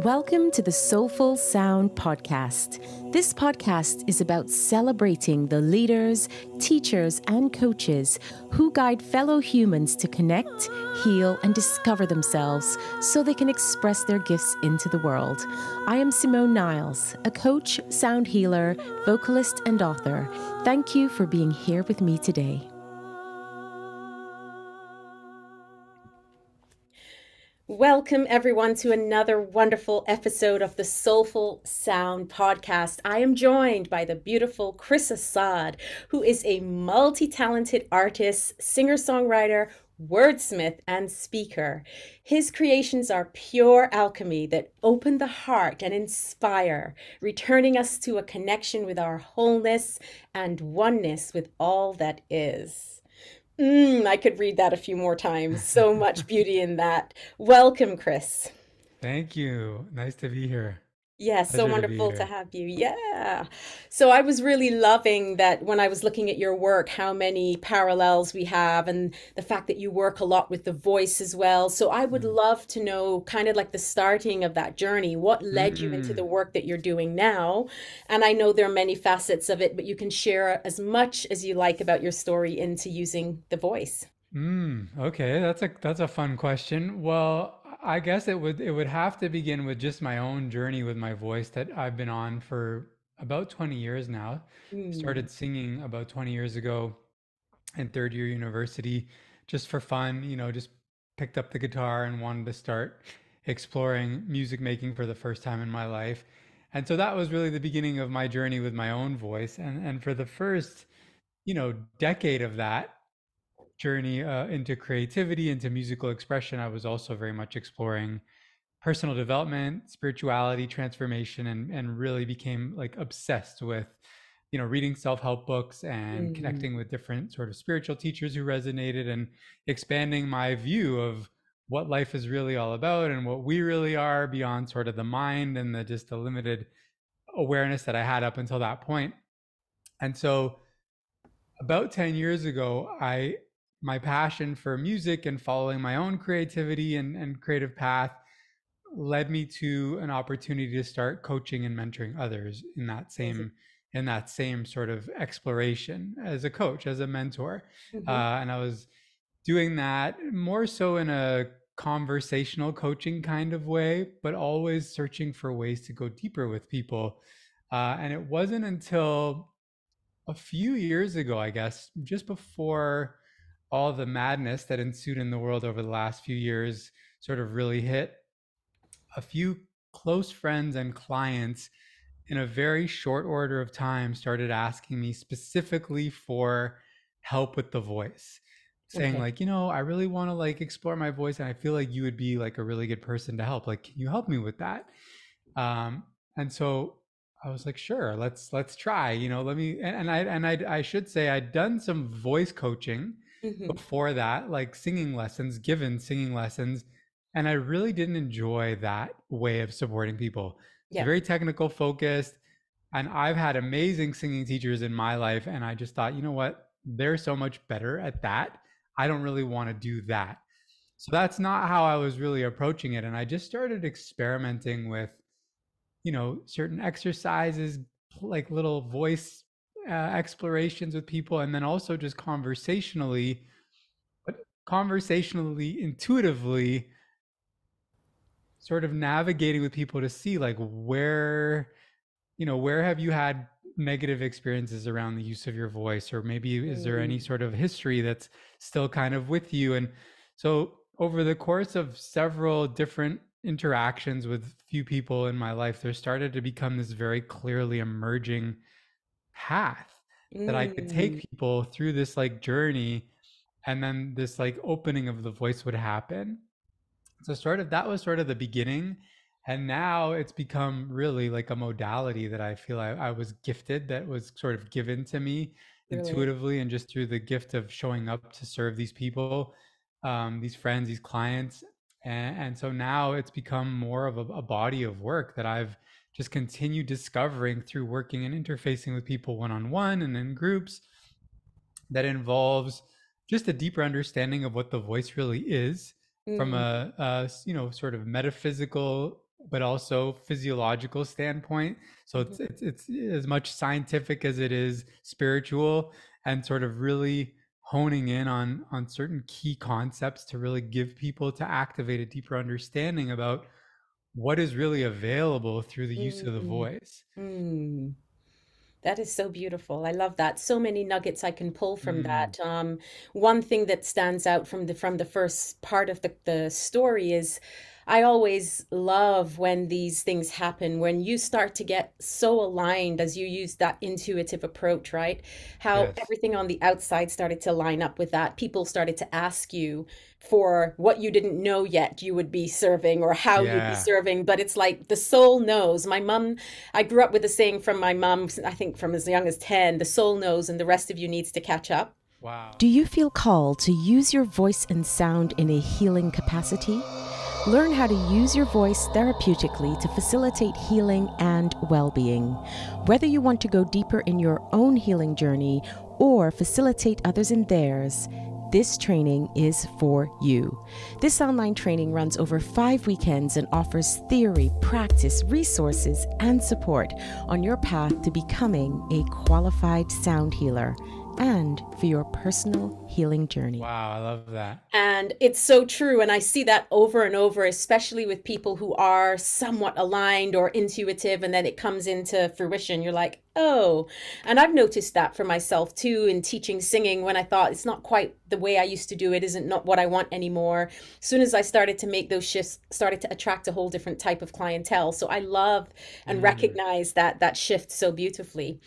Welcome to the Soulfull Sound Podcast. This podcast is about celebrating the leaders, teachers, and coaches who guide fellow humans to connect, heal, and discover themselves so they can express their gifts into the world. I am Simone Niles, a coach, sound healer, vocalist, and author. Thank you for being here with me today. Welcome, everyone, to another wonderful episode of the Soulfull Sound Podcast. I am joined by the beautiful Chris Assaad, who is a multi-talented artist, singer-songwriter, wordsmith, and speaker. His creations are pure alchemy that open the heart and inspire, returning us to a connection with our wholeness and oneness with all that is. I could read that a few more times. So much beauty in that. Welcome, Chris. Thank you. Nice to be here. Yeah, so wonderful to have you. Yeah. So I was really loving that when I was looking at your work, how many parallels we have and the fact that you work a lot with the voice as well. So I would love to know kind of like the starting of that journey. What led you into the work that you're doing now? And I know there are many facets of it, but you can share as much as you like about your story into using the voice. Okay, that's a fun question. Well, I guess it would have to begin with just my own journey with my voice that I've been on for about 20 years now. Started singing about 20 years ago in third year university just for fun, just picked up the guitar and wanted to start exploring music making for the first time in my life. And so that was really the beginning of my journey with my own voice. And for the first, decade of that journey into creativity, into musical expression, I was also very much exploring personal development, spirituality, transformation, and really became like obsessed with, reading self-help books and connecting with different sort of spiritual teachers who resonated and expanding my view of what life is really all about and what we really are beyond sort of the mind and the limited awareness that I had up until that point. And so about 10 years ago, my passion for music and following my own creativity and creative path led me to an opportunity to start coaching and mentoring others in that same sort of exploration as a coach, as a mentor. And I was doing that more so in a conversational coaching kind of way, but always searching for ways to go deeper with people. And it wasn't until a few years ago, I guess, just before all the madness that ensued in the world over the last few years sort of really hit, a few close friends and clients in a very short order of time started asking me specifically for help with the voice, saying like, I really want to like explore my voice and I feel like you would be like a really good person to help. Like, can you help me with that? And so I was like, sure, let's try, let me, and I should say I'd done some voice coaching before that, like given singing lessons. And I really didn't enjoy that way of supporting people. It's very technical focused. And I've had amazing singing teachers in my life. And I just thought, you know what? They're so much better at that. I don't really want to do that. So that's not how I was really approaching it. And I just started experimenting with, certain exercises, like little voice explorations with people, and then also just conversationally, intuitively, sort of navigating with people to see like where have you had negative experiences around the use of your voice, or maybe is there any sort of history that's still kind of with you? And so over the course of several different interactions with few people in my life, there started to become this very clearly emerging path that I could take people through this like journey, and then this like opening of the voice would happen. So that was sort of the beginning. And now it's become really like a modality that I feel I was gifted, that was sort of given to me intuitively, and just through the gift of showing up to serve these people, these friends, these clients. And so now it's become more of a body of work that I've just continued discovering through working and interfacing with people one-on-one and in groups, that involves just a deeper understanding of what the voice really is from a sort of metaphysical but also physiological standpoint. So Mhm. it's as much scientific as it is spiritual, and sort of really honing in on certain key concepts to really give people to activate a deeper understanding about what is really available through the use of the Mm. voice. Mm. That is so beautiful. I love that. So many nuggets I can pull from Mm, that. One thing that stands out from the first part of the story is I always love when these things happen, when you start to get so aligned as you use that intuitive approach, right? How yes. everything on the outside started to line up with that. People started to ask you for what you didn't know yet you would be serving or how you'd be Yeah. serving, but it's like the soul knows. My mom, I grew up with a saying from my mom, I think from as young as 10, the soul knows and the rest of you needs to catch up. Wow. Do you feel called to use your voice and sound in a healing capacity? Learn how to use your voice therapeutically to facilitate healing and well-being. Whether you want to go deeper in your own healing journey or facilitate others in theirs, this training is for you. This online training runs over 5 weekends and offers theory, practice, resources, and support on your path to becoming a qualified sound healer and for your personal healing journey. Wow, I love that. And it's so true. And I see that over and over, especially with people who are somewhat aligned or intuitive, and then it comes into fruition. You're like, oh. And I've noticed that for myself too in teaching singing when I thought it's not quite the way I used to do it, isn't not what I want anymore. As soon as I started to make those shifts, started to attract a whole different type of clientele. So I love and Mm, recognize that shift so beautifully.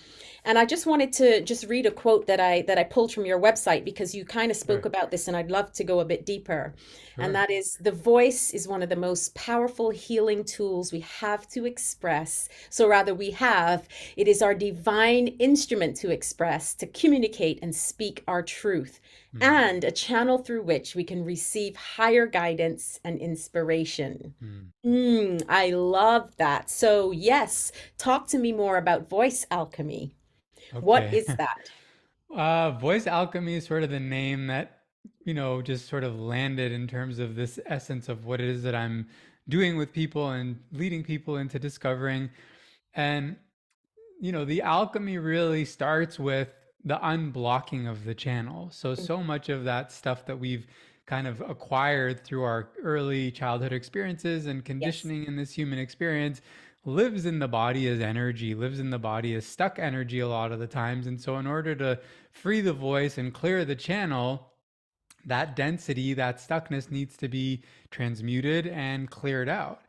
And I just wanted to just read a quote that I pulled from your website because you kind of spoke sure. about this and I'd love to go a bit deeper. And Sure. that is the voice is one of the most powerful healing tools we have to express. So rather we have, it is our divine instrument to express, to communicate and speak our truth, Mm, and a channel through which we can receive higher guidance and inspiration. mm. I love that. So yes, talk to me more about voice alchemy. What Okay. is that? Voice alchemy is sort of the name that, just sort of landed in terms of this essence of what it is that I'm doing with people and leading people into discovering. And, the alchemy really starts with the unblocking of the channel. So much of that stuff that we've kind of acquired through our early childhood experiences and Yes, conditioning in this human experience lives in the body as energy, lives in the body as stuck energy a lot of the times. And so, in order to free the voice and clear the channel, that density, that stuckness needs to be transmuted and cleared out.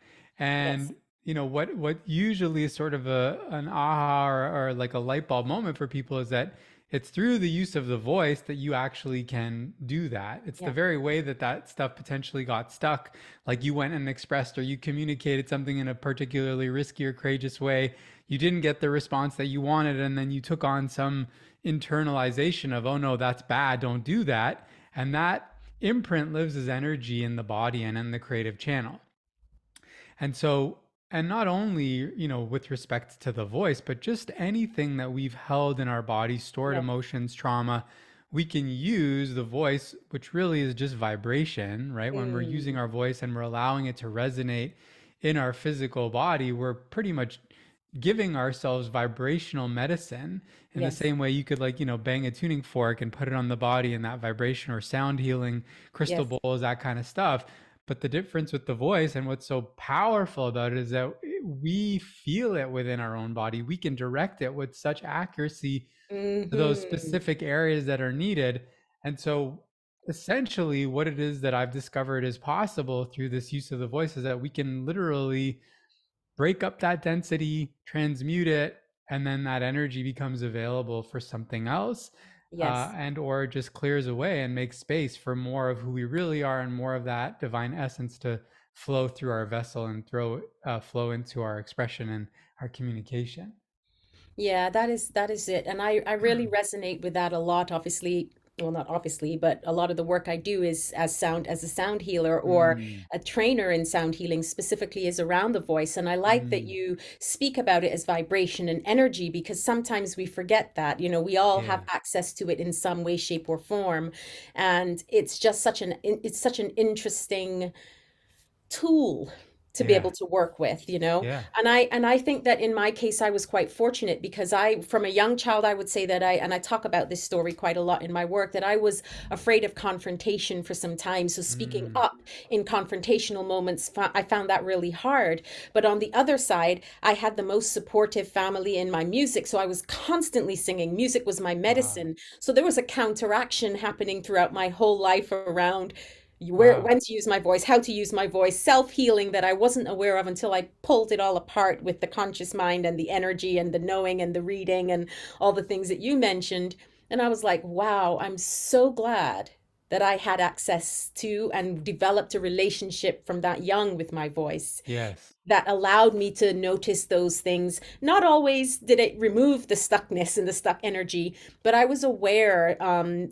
yes, And what usually is sort of an aha or like a light bulb moment for people is that it's through the use of the voice that you actually can do that. It's the yeah, very way that that stuff potentially got stuck, like you went and expressed or you communicated something in a particularly risky or courageous way. You didn't get the response that you wanted, and then you took on some internalization of, oh no, that's bad, don't do that. And that imprint lives as energy in the body and in the creative channel. And so, and not only, with respect to the voice, but just anything that we've held in our body, stored yes, emotions, trauma, we can use the voice, which really is just vibration, right? When we're using mm, our voice and we're allowing it to resonate in our physical body, we're pretty much giving ourselves vibrational medicine in the yes, same way you could, like, bang a tuning fork and put it on the body and that vibration, or sound healing crystal yes, bowls, that kind of stuff. But the difference with the voice and what's so powerful about it is that we feel it within our own body. We can direct it with such accuracy to those mm-hmm. specific areas that are needed. And so essentially what it is that I've discovered is possible through this use of the voice is that we can literally break up that density, transmute it, and then that energy becomes available for something else, Yes. and or just clears away and makes space for more of who we really are and more of that divine essence to flow through our vessel and flow into our expression and our communication. Yeah, that is it. And I really resonate with that a lot, obviously. Well, not obviously, but a lot of the work I do is as a sound healer or Mm, a trainer in sound healing specifically is around the voice. And I like that mm, you speak about it as vibration and energy because sometimes we forget that. We all have yeah. access to it in some way, shape, or form. And it's just such an interesting tool to be Yeah. able to work with, you know. Yeah. And I think that in my case I was quite fortunate because I from a young child I would say that I talk about this story quite a lot in my work, that I was afraid of confrontation for some time. So speaking Mm. up in confrontational moments, I found that really hard. But on the other side, I had the most supportive family in my music, so I was constantly singing. Music was my Wow. medicine. So there was a counteraction happening throughout my whole life around where Wow. when to use my voice, how to use my voice, self-healing that I wasn't aware of until I pulled it all apart with the conscious mind and the energy and the knowing and the reading and all the things that you mentioned. And I was like, wow, I'm so glad that I had access to and developed a relationship from that young with my voice Yes. that allowed me to notice those things. Not always did it remove the stuckness and the stuck energy, but I was aware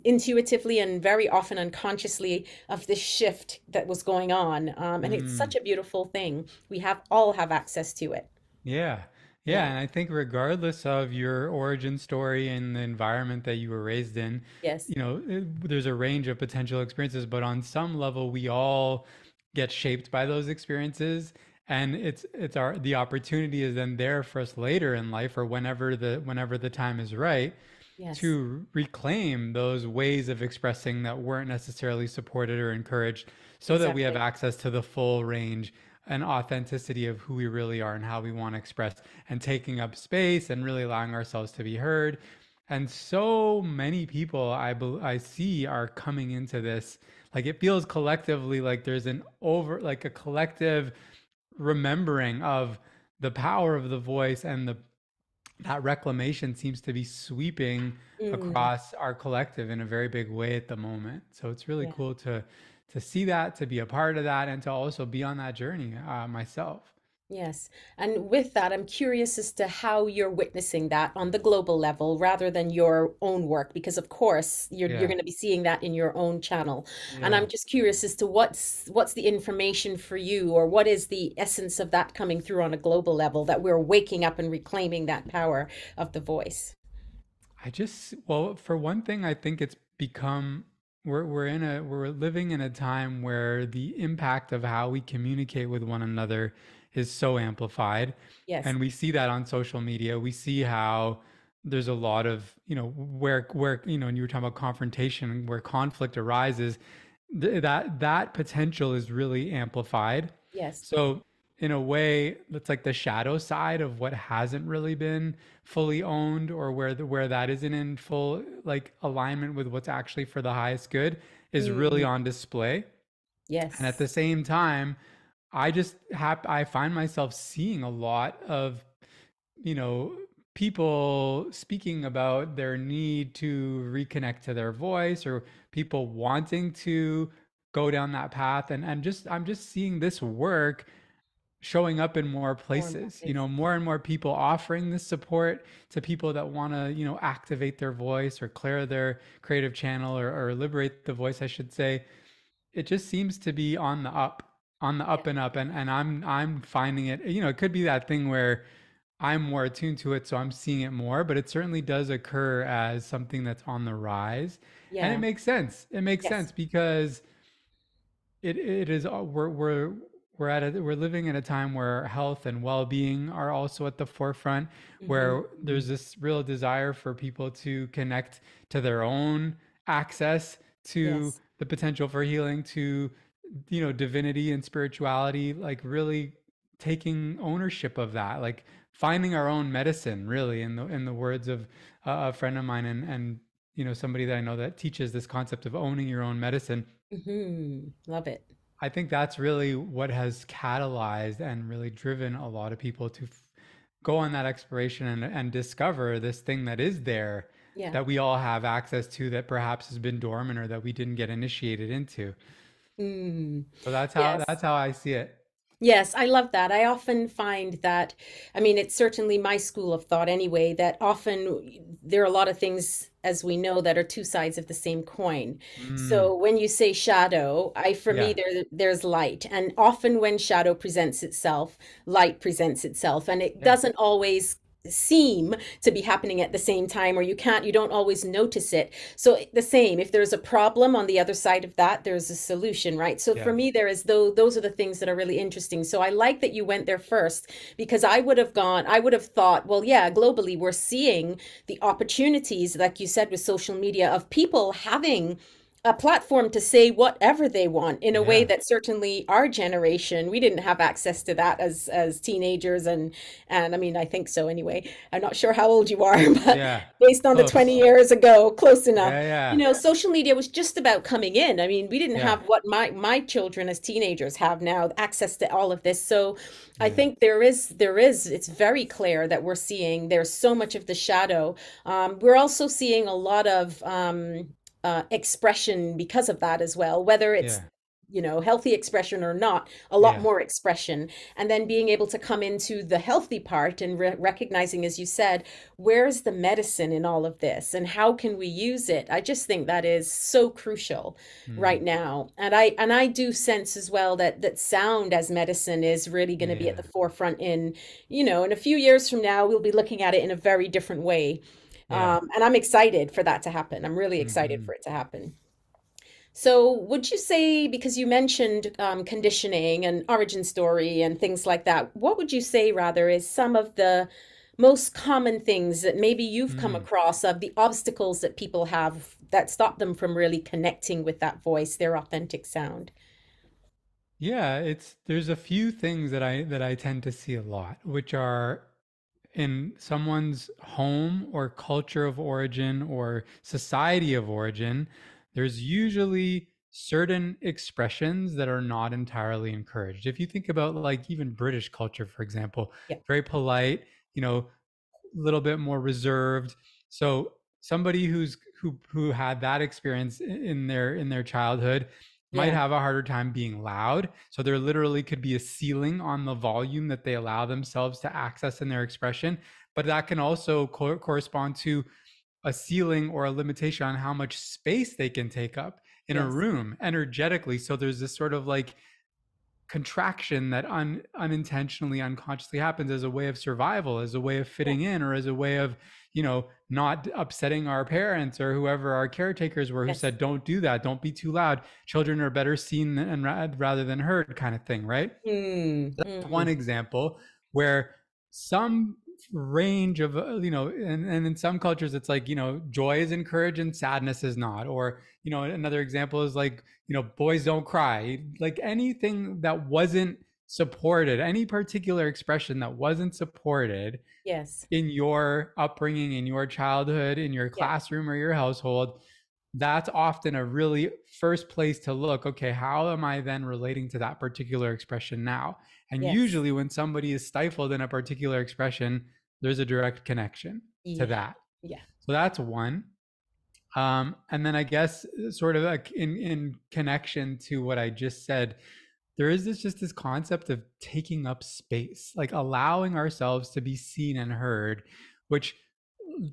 intuitively and very often unconsciously of this shift that was going on. And it's such Mm. a beautiful thing. We have all have access to it. Yeah. Yeah. Yeah. And I think regardless of your origin story and the environment that you were raised in, Yes. there's a range of potential experiences, but on some level, we all get shaped by those experiences. And it's the opportunity is then there for us later in life or whenever the time is right Yes. to reclaim those ways of expressing that weren't necessarily supported or encouraged so that we have Exactly. access to the full range and authenticity of who we really are and how we want to express and taking up space and really allowing ourselves to be heard. And so many people I see are coming into this, like it feels collectively like there's like a collective remembering of the power of the voice and the that reclamation seems to be sweeping Mm, across our collective in a very big way at the moment. So it's really yeah. cool to see that, to be a part of that, and to also be on that journey myself. Yes. And with that, I'm curious as to how you're witnessing that on the global level rather than your own work, because of course you're Yeah, going to be seeing that in your own channel. And yeah. I'm just curious as to what's the information for you, or what is the essence of that coming through on a global level that we're waking up and reclaiming that power of the voice. Well, for one thing, I think it's become we're living in a time where the impact of how we communicate with one another is so amplified. Yes. And we see that on social media. We see how there's a lot of, and you were talking about confrontation, where conflict arises, that potential is really amplified. Yes. So in a way, that's like the shadow side of what hasn't really been fully owned, or where that isn't in full like alignment with what's actually for the highest good, is really Mm, on display. And at the yes. same time, I find myself seeing a lot of, you know, people speaking about their need to reconnect to their voice, or people wanting to go down that path. And I'm just seeing this work showing up in more More and more places, places. more and more people offering this support to people that want to, activate their voice or clear their creative channel, or liberate the voice, I should say. It just seems to be on the Yeah. up and up. And I'm finding it, it could be that thing where I'm more attuned to it, so I'm seeing it more, but it certainly does occur as something that's on the rise. And it Yeah. makes sense. It makes Yes. sense because it is we're living in a time where health and well-being are also at the forefront, where Hmm. there's this real desire for people to connect to their own access to Yes. the potential for healing, to divinity and spirituality, like really taking ownership of that, like finding our own medicine, really, in the words of a friend of mine, and somebody that I know that teaches this concept of owning your own medicine. Love it. I think that's really what has catalyzed and really driven a lot of people to go on that exploration, and discover this thing that is there, Yeah. that we all have access to, that perhaps has been dormant or that we didn't get initiated into. Mm. So that's how Yes. that's how I see it. Yes, I love that. I often find that, I mean, it's certainly my school of thought anyway, that often there are a lot of things, as we know, that are two sides of the same coin. So Mm, when you say shadow, for me yeah, there's light, and often when shadow presents itself, light presents itself, and it yeah, doesn't always seem to be happening at the same time, or you don't always notice it. So the same, if there's a problem on the other side of that, there's a solution, right? So for Yeah. me, there is those are the things that are really interesting. So I like that you went there first, because I would have thought, well, yeah, globally we're seeing the opportunities, like you said, with social media, of people having a platform to say whatever they want in a way Yeah. that certainly our generation, we didn't have access to that as teenagers. And I mean, I think so anyway. I'm not sure how old you are, but Yeah. based on the 20 Close. years ago, close enough. Yeah. You Yeah. know, social media was just about coming in. I mean, we didn't Yeah. have what my children as teenagers have now, access to all of this. So I Yeah. think it's very clear that we're seeing there's so much of the shadow. We're also seeing a lot of expression because of that as well, whether it's, Yeah. healthy expression or not, a lot Yeah. more expression. And then being able to come into the healthy part and recognizing, as you said, where's the medicine in all of this and how can we use it? I just think that is so crucial right Mm. now. And I do sense as well that sound as medicine is really going to be at the Yeah. forefront in a few years from now, we'll be looking at it in a very different way. Yeah. And I'm excited for that to happen. I'm really excited Hmm. for it to happen. So, would you say, because you mentioned conditioning and origin story and things like that, what would you say rather is some of the most common things that maybe you've come Mm. across, of the obstacles that people have that stop them from really connecting with that voice, their authentic sound? Yeah, there's a few things that I tend to see a lot, which are in someone's home or culture of origin or society of origin, there's usually certain expressions that are not entirely encouraged. If you think about like even British culture, for example, Yeah. very polite, you know, a little bit more reserved. So somebody who had that experience in their childhood might Yeah. have a harder time being loud. So there literally could be a ceiling on the volume that they allow themselves to access in their expression, but that can also correspond to a ceiling or a limitation on how much space they can take up in a Yes. room energetically. So there's this sort of like contraction that unintentionally, unconsciously happens as a way of survival, as a way of Yeah. fitting in, or as a way of, not upsetting our parents or whoever our caretakers were, who Yes. said, don't do that, don't be too loud. Children are better seen and rather than heard, kind of thing, right? Mm, That's one mm. example where some range of and in some cultures it's like, joy is encouraged and sadness is not. Or another example is like, boys don't cry. Like anything that wasn't supported, any particular expression that wasn't supported Yes. in your upbringing, in your childhood, in your Yeah. classroom or your household, that's often a really first place to look. Okay, how am I then relating to that particular expression now? And Yes. usually when somebody is stifled in a particular expression, there's a direct connection to Yeah. that. Yeah. So that's one. And then I guess sort of in connection to what I just said, there is this concept of taking up space, like allowing ourselves to be seen and heard, which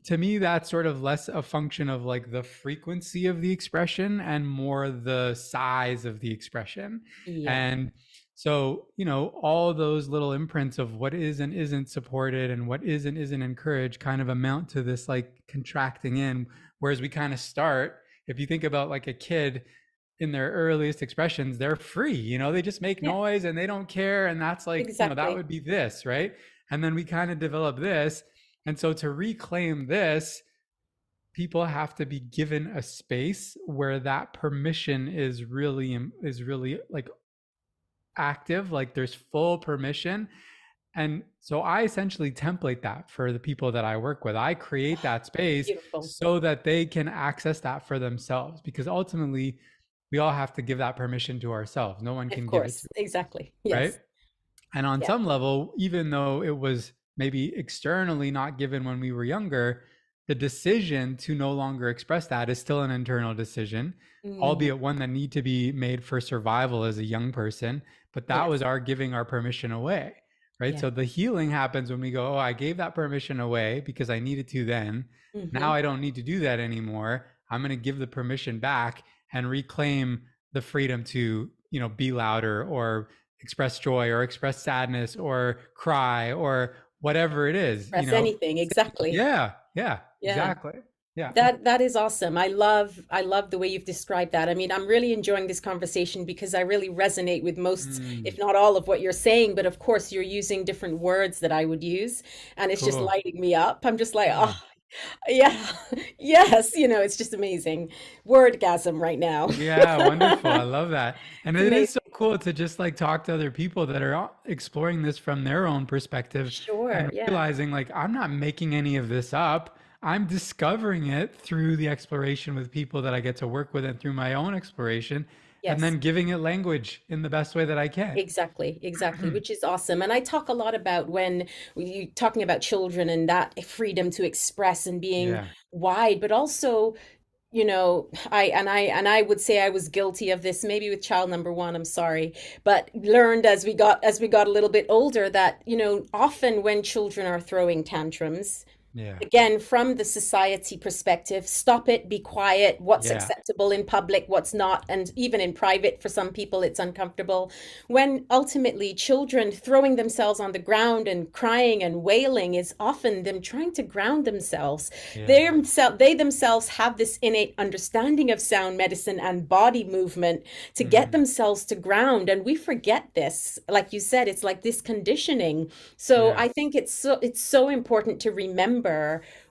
to me that's sort of less a function of like the frequency of the expression and more the size of the expression. Yeah. And so, all those little imprints of what is and isn't supported and what is and isn't encouraged kind of amount to this like contracting in. Whereas we kind of start, if you think about like a kid in their earliest expressions, they're free, they just make Yeah. noise and they don't care. And that's like, that Exactly. would be this, right? And then we kind of develop this. And so to reclaim this, people have to be given a space where that permission is really like active, like there's full permission. And so I essentially template that for the people that I work with. I create that space Beautiful. so that they can access that for themselves, because ultimately we all have to give that permission to ourselves. No one Of can give it to course. us, Exactly. right? Yes. And on Yeah. some level, even though it was maybe externally not given when we were younger, the decision to no longer express that is still an internal decision, Mm, albeit one that need to be made for survival as a young person. But that yes. was our giving our permission away, right? Yeah. So the healing happens when we go, oh, I gave that permission away because I needed to then. Now Hmm. I don't need to do that anymore. I'm going to give the permission back and reclaim the freedom to, be louder or express joy or express sadness or cry or whatever it is, Press anything. Exactly. Yeah, yeah, Yeah. exactly. Yeah. That is awesome. I love the way you've described that. I mean, I'm really enjoying this conversation because I really resonate with most, if Mm, not all of what you're saying, but of course you're using different words that I would use, and it's just cool. lighting me up. I'm just like, Yeah. oh, yeah. Yes, it's just amazing. Wordgasm right now. Yeah, wonderful. I love that. And It's it is so amazing. cool to just like talk to other people that are exploring this from their own perspective Sure. and Yeah. realizing like I'm not making any of this up. I'm discovering it through the exploration with people that I get to work with and through my own exploration and Yes. then giving it language in the best way that I can. Exactly, exactly, which is awesome. And I talk a lot about when you talking about children and that freedom to express and being Yeah. wide, but also, I would say I was guilty of this, maybe with child number one, I'm sorry, but learned as we got a little bit older that, often when children are throwing tantrums, Yeah. again from the society perspective, stop it, be quiet, what's Yeah. acceptable in public, what's not, and even in private for some people it's uncomfortable, when ultimately children throwing themselves on the ground and crying and wailing is often them trying to ground themselves. Yeah. They themselves have this innate understanding of sound medicine and body movement to get Mhm. themselves to ground, and we forget this. Like you said, it's like this conditioning. So Yeah. I think it's so important to remember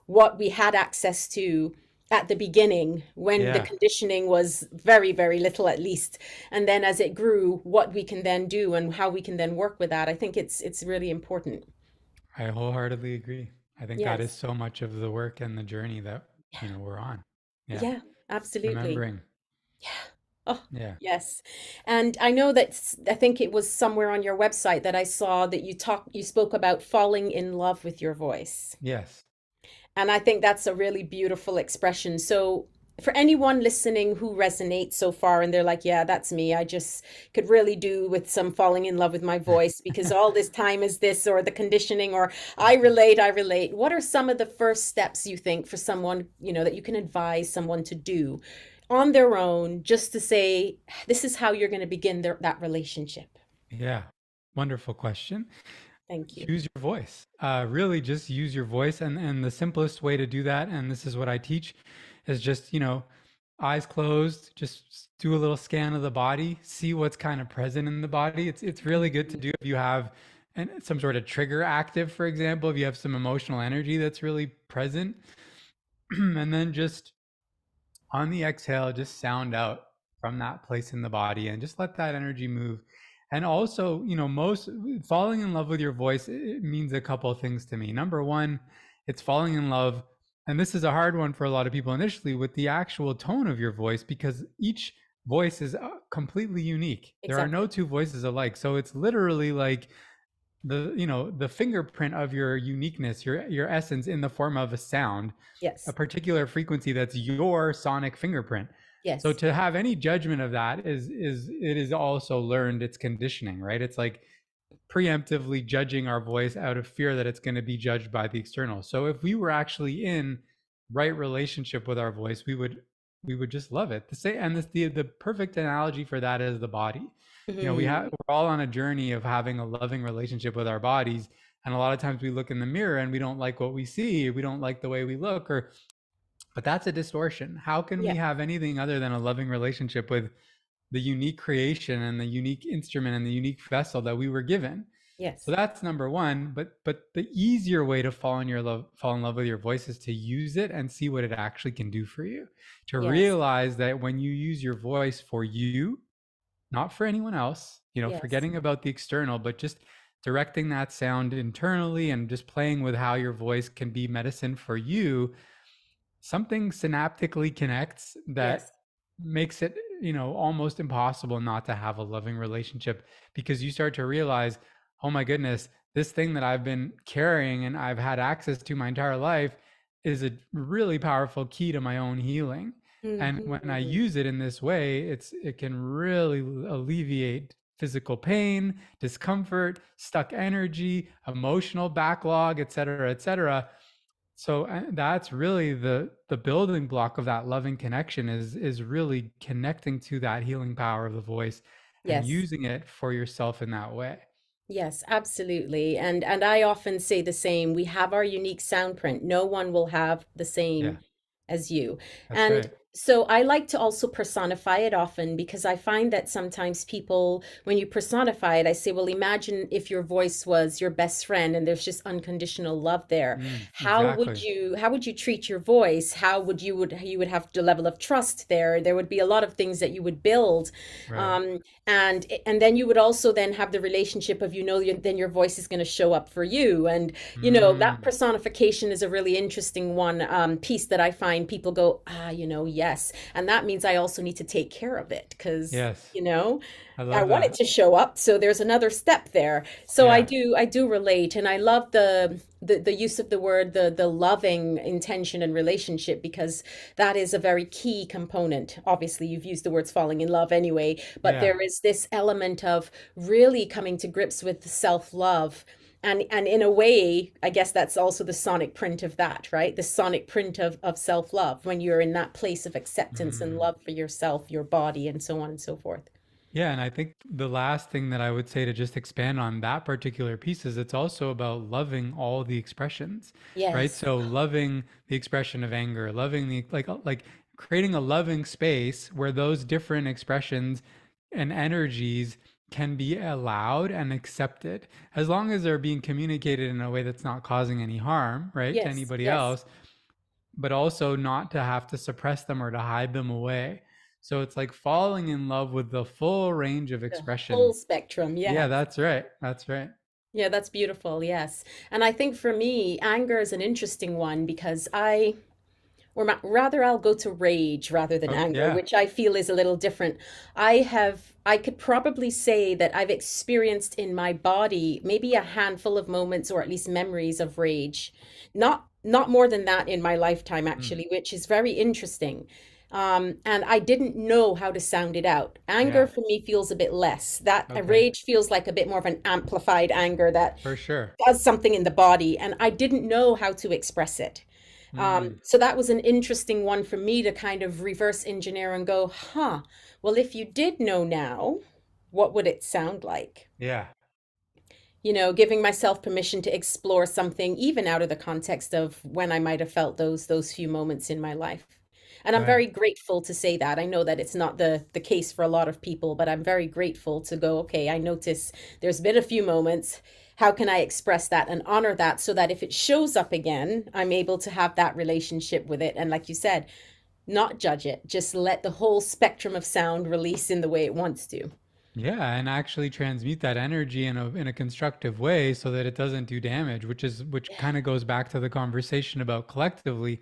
what we had access to at the beginning when the Yeah. conditioning was very, very little at least. And then as it grew, what we can then do and how we can then work with that. I think it's really important. I wholeheartedly agree. I think that is Yes. so much of the work and the journey that, we're on. Yeah. Yeah, absolutely. Remembering. Yeah. Oh, Yeah. yes. And I know that I think it was somewhere on your website that I saw that you spoke about falling in love with your voice. Yes. And I think that's a really beautiful expression. So, for anyone listening who resonates so far and they're like, yeah, that's me, I just could really do with some falling in love with my voice because all this time is this or the conditioning or I relate. What are some of the first steps you think for someone, that you can advise someone to do on their own just to say, this is how you're going to begin that relationship? Yeah. Wonderful question. Thank you. Use your voice. Really just use your voice. And the simplest way to do that, and this is what I teach, is just, eyes closed, just do a little scan of the body, see what's kind of present in the body. It's really good to Mhm. do if you have some sort of trigger active, for example, if you have some emotional energy that's really present. And then just on the exhale, just sound out from that place in the body and just let that energy move. And also, most falling in love with your voice, it means a couple of things to me. Number one, it's falling in love, and this is a hard one for a lot of people initially, with the actual tone of your voice, because each voice is completely unique. There are no Exactly. two voices alike. So it's literally like the fingerprint of your uniqueness, your essence in the form of a sound, a Yes. particular frequency that's your sonic fingerprint. So Yes. to have any judgment of that is it is also learned, it's conditioning, right? It's like preemptively judging our voice out of fear that it's going to be judged by the external. So if we were actually in right relationship with our voice, we would just love it. The same, and the perfect analogy for that is the body. Mhm. We're all on a journey of having a loving relationship with our bodies, and a lot of times we look in the mirror and we don't like what we see, we don't like the way we look, or but that's a distortion. How can we Yeah. have anything other than a loving relationship with the unique creation and the unique instrument and the unique vessel that we were given? So Yes. that's number one. But the easier way to fall in love with your voice is to use it and see what it actually can do for you. To Yes. realize that when you use your voice for you, not for anyone else, Yes. forgetting about the external, but just directing that sound internally and just playing with how your voice can be medicine for you, something synaptically connects that Yes. makes it, almost impossible not to have a loving relationship, because you start to realize, oh my goodness, this thing that I've been carrying and I've had access to my entire life is a really powerful key to my own healing. And when I Mhm. use it in this way, it can really alleviate physical pain, discomfort, stuck energy, emotional backlog, et cetera, et cetera. So that's really the building block of that loving connection is really connecting to that healing power of the voice and Yes. using it for yourself in that way. Yes, absolutely. And I often say the same. We have our unique sound print. No one will have the Yeah, same as you. that's And right. so I like to also personify it often because I find that sometimes people, when you personify it, I say, well, imagine if your voice was your best friend and there's just unconditional love there. Exactly. How would you treat your voice? How would you would have the level of trust there? There would be a lot of things that you would build. Right. And then you would also then have the relationship of then your voice is going to show up for you, and that Mm, personification is a really interesting one, piece that I find people go, yes, and that means I also need to take care of it because yes. I I love want it that. to show up. So there's another step there. So Yeah. I do relate, and I love the use of the word, the loving intention and relationship, because that is a very key component. Obviously, you've used the words falling in love anyway, but Yeah. there is this element of really coming to grips with self-love. And in a way, I guess that's also the sonic print of that, right? The sonic print of self-love, when you're in that place of acceptance and Mm. love for yourself, your body, and so on and so forth. Yeah, and I think the last thing that I would say to just expand on that particular piece is it's also about loving all the expressions, right? Yes. So loving the expression of anger, loving the like creating a loving space where those different expressions and energies can be allowed and accepted as long as they're being communicated in a way that's not causing any harm, right, to Yes. anybody Yes. else, but also not to have to suppress them or to hide them away. So it's like falling in love with the full range of The whole expression. spectrum. Yeah, Yes. that's right. That's right. Yeah, that's beautiful. Yes. And I think for me, anger is an interesting one because rather, I'll go to rage rather than Oh, anger, yeah. which I feel is a little different. I could probably say that I've experienced in my body maybe a handful of moments or at least memories of rage. Not more than that in my lifetime, Mm, actually, which is very interesting. And I didn't know how to sound it out. Anger yeah. for me feels a bit less. That Okay. rage feels like a bit more of an amplified anger that For sure. does something in the body, and I didn't know how to express it. Mm, So that was an interesting one for me to kind of reverse engineer and go, huh, well, if you did know now, what would it sound like? yeah. Giving myself permission to explore something even out of the context of when I might have felt those few moments in my life. And I'm Right. very grateful to say that. I know that it's not the case for a lot of people, but I'm very grateful to go, okay, I notice there's been a few moments. How can I express that and honor that so that if it shows up again, I'm able to have that relationship with it. And like you said, not judge it, just let the whole spectrum of sound release in the way it wants to. Yeah, and actually transmute that energy in a constructive way so that it doesn't do damage, which Yeah. kind of goes back to the conversation about collectively.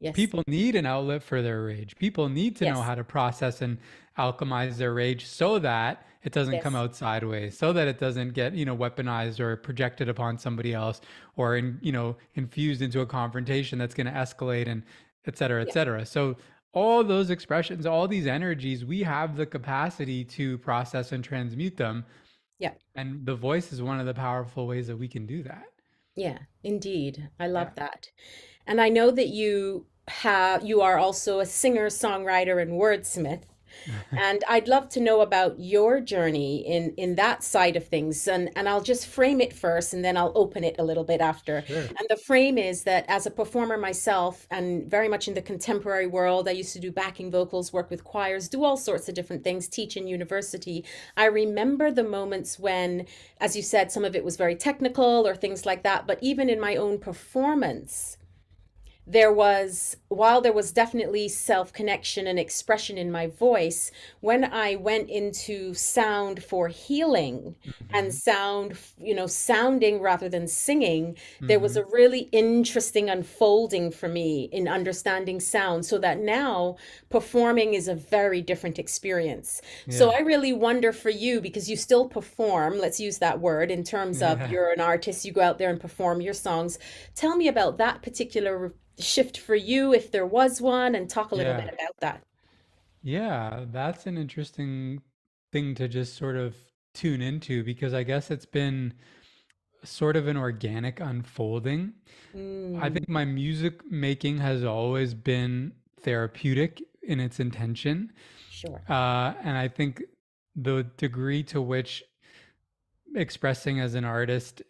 Yes. People need an outlet for their rage. People need to know Yes. how to process and alchemize their rage so that it doesn't come Yes. out sideways, so that it doesn't get, weaponized or projected upon somebody else or infused into a confrontation that's going to escalate and et cetera, et Yeah. cetera. So all those expressions, all these energies, we have the capacity to process and transmute them. Yeah. And the voice is one of the powerful ways that we can do that. Yeah. Indeed. I love Yeah. that. And I know that you are also a singer, songwriter, and wordsmith. And I'd love to know about your journey in that side of things. And I'll just frame it first and then I'll open it a little bit after. Sure. And the frame is that as a performer myself and very much in the contemporary world, I used to do backing vocals, work with choirs, do all sorts of different things, teach in university. I remember the moments when, as you said, some of it was very technical or things like that, but even in my own performance, while there was definitely self connection and expression in my voice, when I went into sound for healing and Hmm. sounding rather than singing, there was Hmm. a really interesting unfolding for me in understanding sound, so that now performing is a very different experience. So Yeah. I really wonder for you, because you still perform, let's use that word, in terms of Yeah. you're an artist, you go out there and perform your songs. Tell me about that particular shift for you, if there was one, and talk a little bit Yeah. about that. Yeah, that's an interesting thing to just sort of tune into because I guess it's been sort of an organic unfolding. I Mm, think my music making has always been therapeutic in its intention. sure. And I think the degree to which expressing as an artist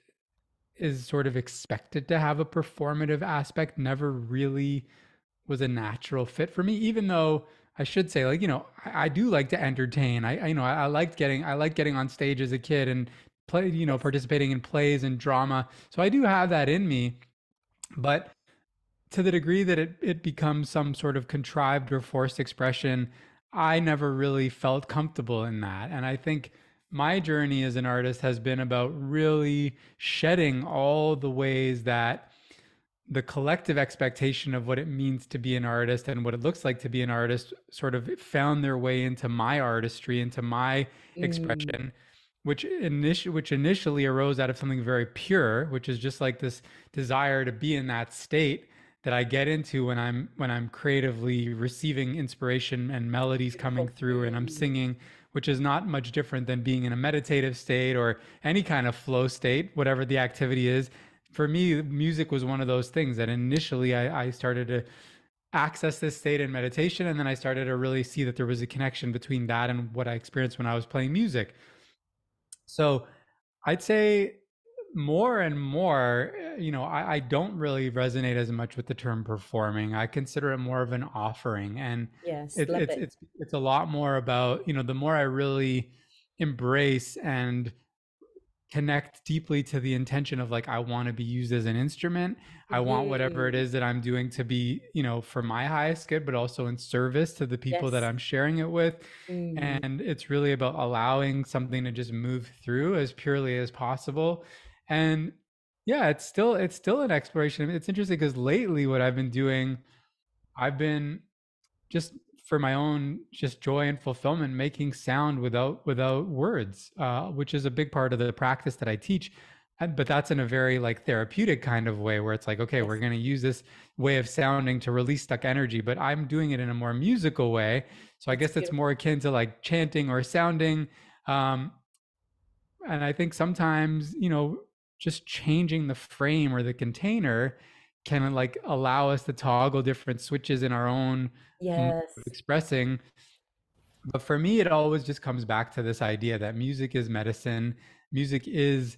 is sort of expected to have a performative aspect never really was a natural fit for me, even though I should say, like, I do like to entertain. I liked getting on stage as a kid and play, Yes. participating in plays and drama. So I do have that in me. But to the degree that it becomes some sort of contrived or forced expression, I never really felt comfortable in that. And I think my journey as an artist has been about really shedding all the ways that the collective expectation of what it means to be an artist and what it looks like to be an artist sort of found their way into my artistry, into my Mm, expression, which initially arose out of something very pure, which is just like this desire to be in that state that I get into when I'm creatively receiving inspiration and melodies coming beautiful. through and I'm singing, which is not much different than being in a meditative state or any kind of flow state, whatever the activity is. For me, music was one of those things that initially I started to access this state in meditation. And then I started to really see that there was a connection between that and what I experienced when I was playing music. So I'd say more and more, I don't really resonate as much with the term performing. I consider it more of an offering. And Yes, it, love it's, it. it's, it's a lot more about, the more I really embrace and connect deeply to the intention of like I want to be used as an instrument. I want whatever it Hmm. is that I'm doing to be, for my highest good, but also in service to the people that Yes. I'm sharing it with. Mm, And it's really about allowing something to just move through as purely as possible. And yeah, it's still an exploration. It's interesting because lately what I've been doing, I've been just for my own just joy and fulfillment making sound without words, which is a big part of the practice that I teach. But that's in a very like therapeutic kind of way where it's like, okay, we're yes, going to use this way of sounding to release stuck energy, but I'm doing it in a more musical way. So I that's guess it's more beautiful. akin to like chanting or sounding. um, and I think sometimes, just changing the frame or the container can like allow us to toggle different switches in our own mode of Yes. expressing. But for me, it always just comes back to this idea that music is medicine. Music is,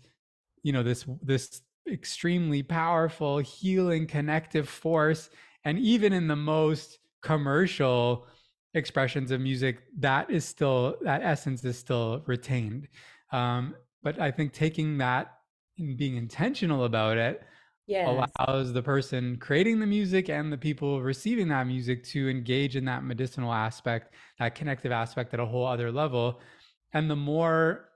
this extremely powerful, healing, connective force. And even in the most commercial expressions of music, that essence is still retained. But I think taking that and being intentional about it Yes. allows the person creating the music and the people receiving that music to engage in that medicinal aspect, that connective aspect at a whole other level. And the more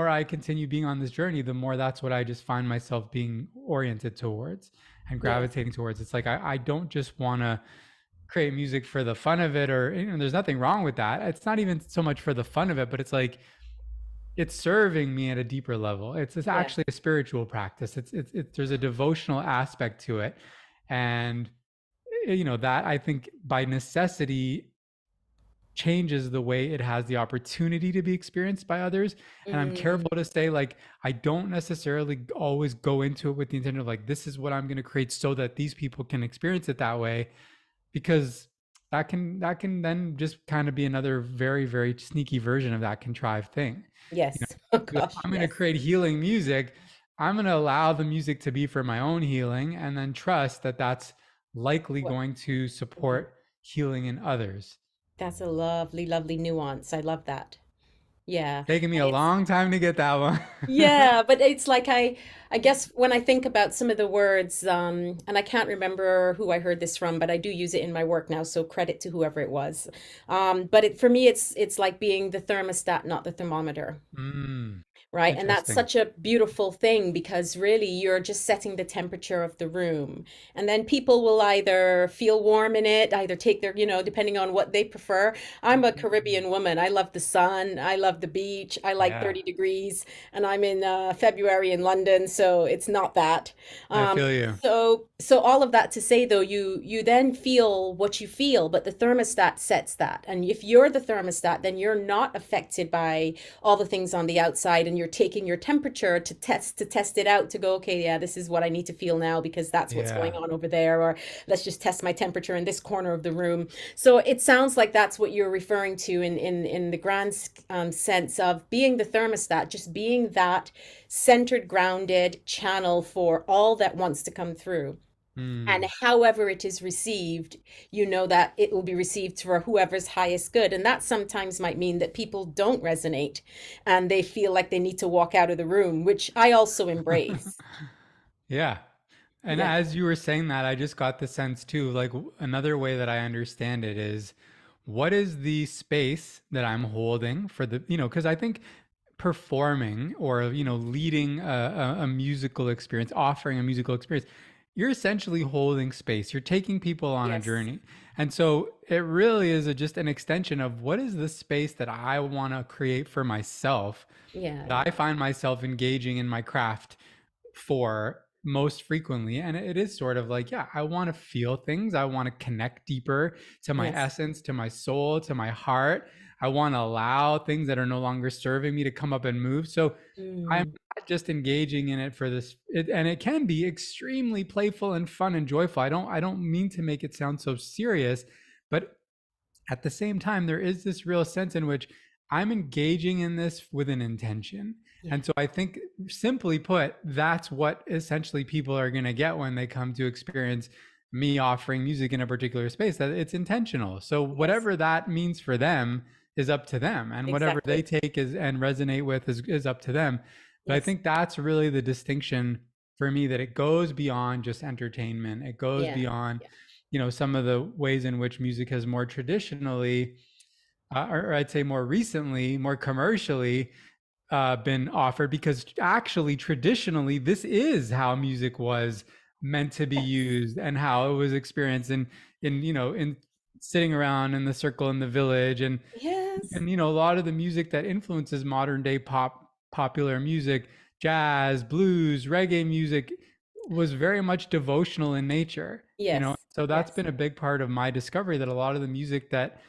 I continue being on this journey, the more that's what I just find myself being oriented towards and Yes. gravitating towards. It's like I don't just want to create music for the fun of it, or there's nothing wrong with that. It's not even so much for the fun of it, but it's like it's serving me at a deeper level. It's Yes. actually a spiritual practice. There's a devotional aspect to it, and that I think by necessity changes the way it has the opportunity to be experienced by others. And I'm Mm, careful to say, like, I don't necessarily always go into it with the intention of like, this is what I'm going to create so that these people can experience it that way, because that can then just kind of be another very, very sneaky version of that contrived thing. yes. Oh If gosh, I'm going to yes. create healing music, I'm going to allow the music to be for my own healing and then trust that that's likely What? going to Mhm. support healing in others. That's a lovely, lovely nuance. I love that. Yeah. Taking me And a it's long time to get that one. yeah, but it's like I guess when I think about some of the words, and I can't remember who I heard this from, but I do use it in my work now, so credit to whoever it was. But for me, it's like being the thermostat, not the thermometer. Mm, Right. And that's interesting. such a beautiful thing because really you're just setting the temperature of the room. And then people will either feel warm in it, either take their, depending on what they prefer. I'm a Mm, Caribbean woman. I love the sun. I love the beach. I like yeah, 30 degrees. And I'm in February in London, so it's not that. I Um, feel you. so all of that to say though, you then feel what you feel, but the thermostat sets that. And if you're the thermostat, then you're not affected by all the things on the outside and you're taking your temperature to test it out, to go, okay, yeah, this is what I need to feel now because that's what's going Yeah. on over there, or let's just test my temperature in this corner of the room. So it sounds like that's what you're referring to in the grand sense of being the thermostat, just being that centered, grounded channel for all that wants to come through. And Mm. however it is received, you know that it will be received for whoever's highest good. And that sometimes might mean that people don't resonate and they feel like they need to walk out of the room, which I also embrace. Yeah. And Yeah. as you were saying that, I just got the sense too, like another way that I understand it is what is the space that I'm holding for the, because I think performing or, leading a musical experience, offering a musical experience, you're essentially holding space. You're taking people on a Yes. journey. And so it really is just an extension of what is the space that I want to create for myself, Yeah. that I find myself engaging in my craft for most frequently. And it is sort of like, yeah, I want to feel things. I want to connect deeper to my Yes. essence, to my soul, to my heart. I want to allow things that are no longer serving me to come up and move. So I'm Mm. not just engaging in it for and it can be extremely playful and fun and joyful. I don't mean to make it sound so serious, but at the same time, there is this real sense in which I'm engaging in this with an intention. Yeah. And so I think, simply put, that's what essentially people are going to get when they come to experience me offering music in a particular space, that it's intentional. So Yes. whatever that means for them is up to them. And whatever they Exactly. take and resonate with is up to them. But I Yes. think that's really the distinction for me, that it goes beyond just entertainment. It goes Yeah. beyond Yeah. some of the ways in which music has more traditionally, or I'd say more recently, more commercially, been offered, because actually traditionally this is how music was meant to be Yes. used and how it was experienced in sitting around in the circle in the village. and Yes. and a lot of the music that influences modern day popular music, jazz, blues, reggae music, was very much devotional in nature. Yes. So that's Yes. been a big part of my discovery, that a lot of the music that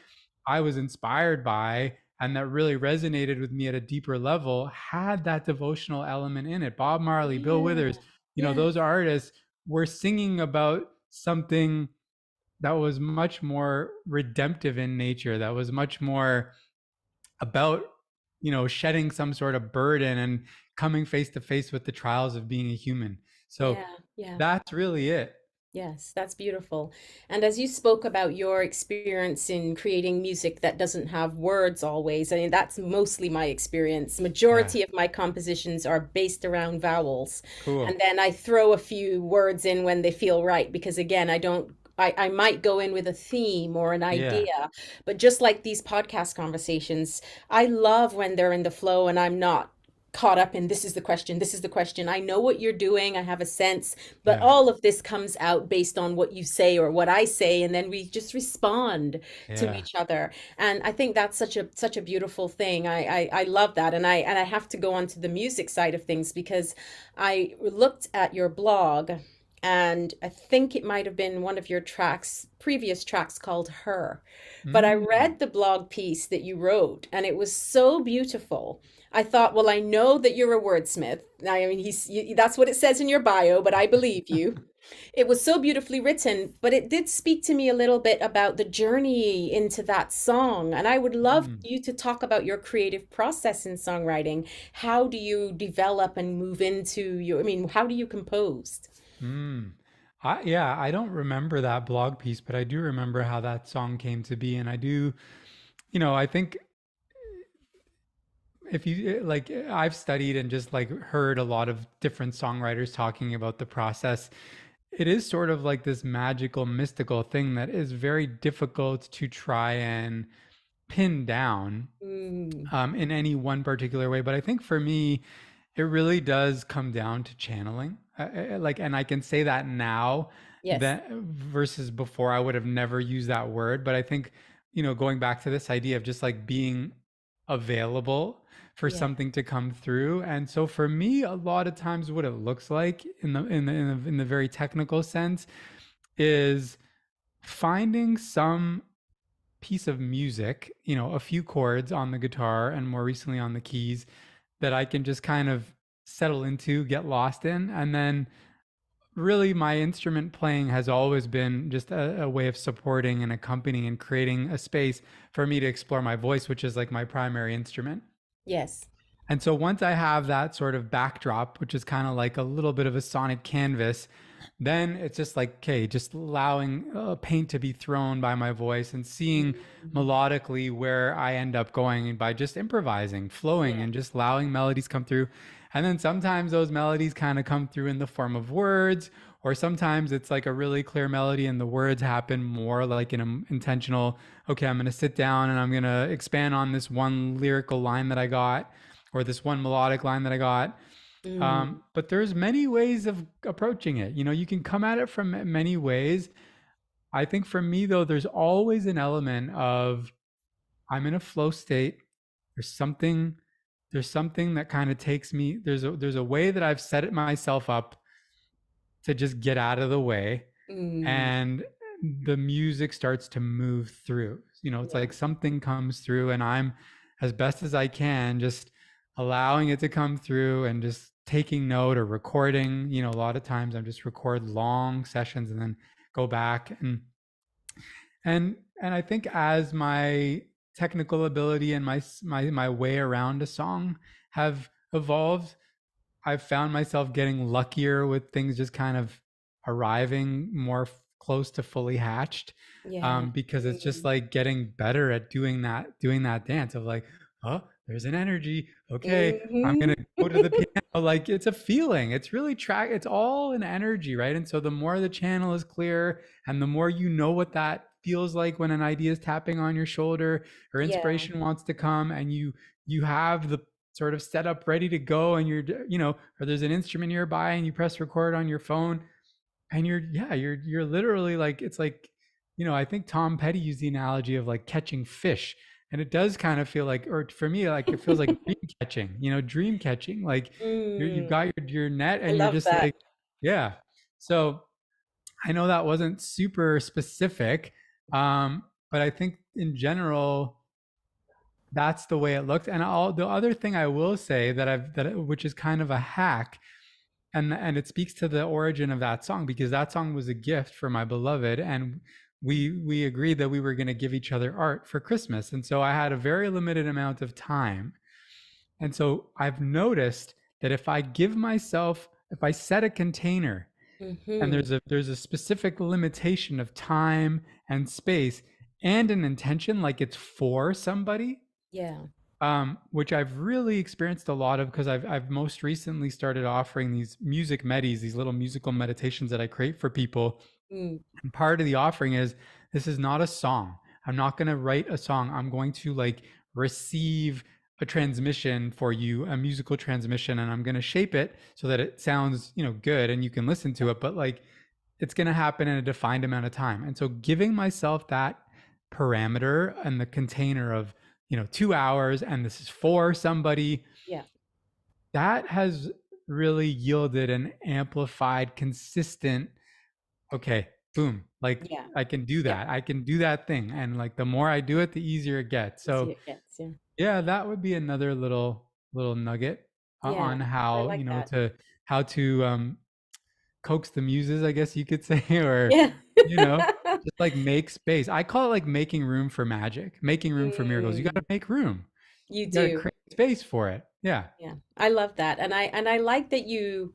I was inspired by and that really resonated with me at a deeper level had that devotional element in it. Bob Marley, Bill Yeah. Withers, Yes. those artists were singing about something that was much more redemptive in nature, that was much more about, shedding some sort of burden and coming face to face with the trials of being a human. So Yeah. Yeah. that's really it. Yes, that's beautiful. And as you spoke about your experience in creating music that doesn't have words always, I mean, that's mostly my experience. Yeah. Majority of my compositions are based around vowels. Cool. And then I throw a few words in when they feel right, because again, I might go in with a theme or an Yeah. idea, but just like these podcast conversations, I love when they're in the flow and I'm not caught up in this is the question, this is the question. I know what you're doing, I have a sense, but Yeah. all of this comes out based on what you say or what I say, and then we just respond to Yeah. each other. And I think that's such a beautiful thing. I love that. And I have to go on to the music side of things because I looked at your blog, and I think it might have been one of your tracks, previous tracks, called Her. But I Mm. read the blog piece that you wrote, and it was so beautiful. I thought, well, I know that you're a wordsmith. I mean, that's what it says in your bio, but I believe you. It was so beautifully written, but it did speak to me a little bit about the journey into that song. And I would love Mm. you to talk about your creative process in songwriting. How do you develop and move into I mean, how do you compose? Mm. Yeah, I don't remember that blog piece, but I do remember how that song came to be. And I do, I think, if you like, I've studied and just like heard a lot of different songwriters talking about the process. It is sort of like this magical, mystical thing that is very difficult to try and pin down Mm, in any one particular way. But I think for me, it really does come down to channeling. And I can say that now, yes. that versus before, I would have never used that word. But I think, going back to this idea of just like being available for Yeah. something to come through. And so for me, a lot of times what it looks like in the very technical sense is finding some piece of music, a few chords on the guitar and more recently on the keys, that I can just kind of settle into, get lost in. And then really my instrument playing has always been just a way of supporting and accompanying and creating a space for me to explore my voice, which is like my primary instrument. Yes. And so once I have that sort of backdrop, which is kind of like a little bit of a sonic canvas, then it's just like, okay, just allowing paint to be thrown by my voice and seeing Mhm. melodically where I end up going by just improvising, flowing, Yeah. and just allowing melodies come through. And then sometimes those melodies kind of come through in the form of words, or sometimes it's like a really clear melody and the words happen more like in an intentional, okay, I'm going to sit down and I'm going to expand on this one lyrical line that I got or this one melodic line that I got. Mm. But there's many ways of approaching it. You know, you can come at it from many ways. I think for me though, there's always an element of I'm in a flow state. There's something, there's something that kind of takes me. There's a way that I've set it myself up to just get out of the way, Mm. and the music starts to move through. You know, it's Yeah. like something comes through, and I'm as best as I can just allowing it to come through and just taking note or recording. You know, a lot of times I'm just record long sessions and then go back and I think as my technical ability and my way around a song have evolved, I've found myself getting luckier with things just kind of arriving more close to fully hatched, Yeah. because it's just Mm. like getting better at doing that dance of like, oh, there's an energy. Okay, I'm Mhm. gonna go to the piano. Like it's a feeling. It's really It's all an energy, right? And so the more the channel is clear, and the more you know what that feels like when an idea is tapping on your shoulder or Yeah. inspiration wants to come, and you have the sort of set up ready to go and or there's an instrument nearby and you press record on your phone and you're literally like it's like I think Tom Petty used the analogy of like catching fish, and it does kind of feel like, or for me, like it feels like dream catching, like you've Mm. got your net I and you're love just that. like, yeah. So I know that wasn't super specific, but I think in general that's the way it looked. And all the other thing I will say which is kind of a hack, and it speaks to the origin of that song, because that song was a gift for my beloved, and we agreed that we were going to give each other art for Christmas. And so I had a very limited amount of time. And so I've noticed that if I set a container and Hmm. there's a specific limitation of time and space and an intention, like it's for somebody, Yeah. which I've really experienced a lot of, because I've most recently started offering these music medis, these little musical meditations that I create for people. Mm. And part of the offering is, this is not a song. I'm not going to write a song. I'm going to like receive a transmission for you, a musical transmission, and I'm going to shape it so that it sounds, good and you can listen to it. But like, it's going to happen in a defined amount of time. And so giving myself that parameter and the container of, 2 hours, and this is for somebody, Yeah. that has really yielded an amplified, consistent, okay, boom, like Yeah. I can do Yeah. that. I can do that thing. And like the more I do it, the easier it gets. Easy So it gets. Yeah. yeah, that would be another little nugget Yeah. on I how, like that. to coax the muses, I guess you could say, or Yeah. you know, just like make space. I call it like making room for magic, making room for miracles. You got to Mm. make room. You You got to do. create space for it. Yeah. Yeah, I love that. And I like that you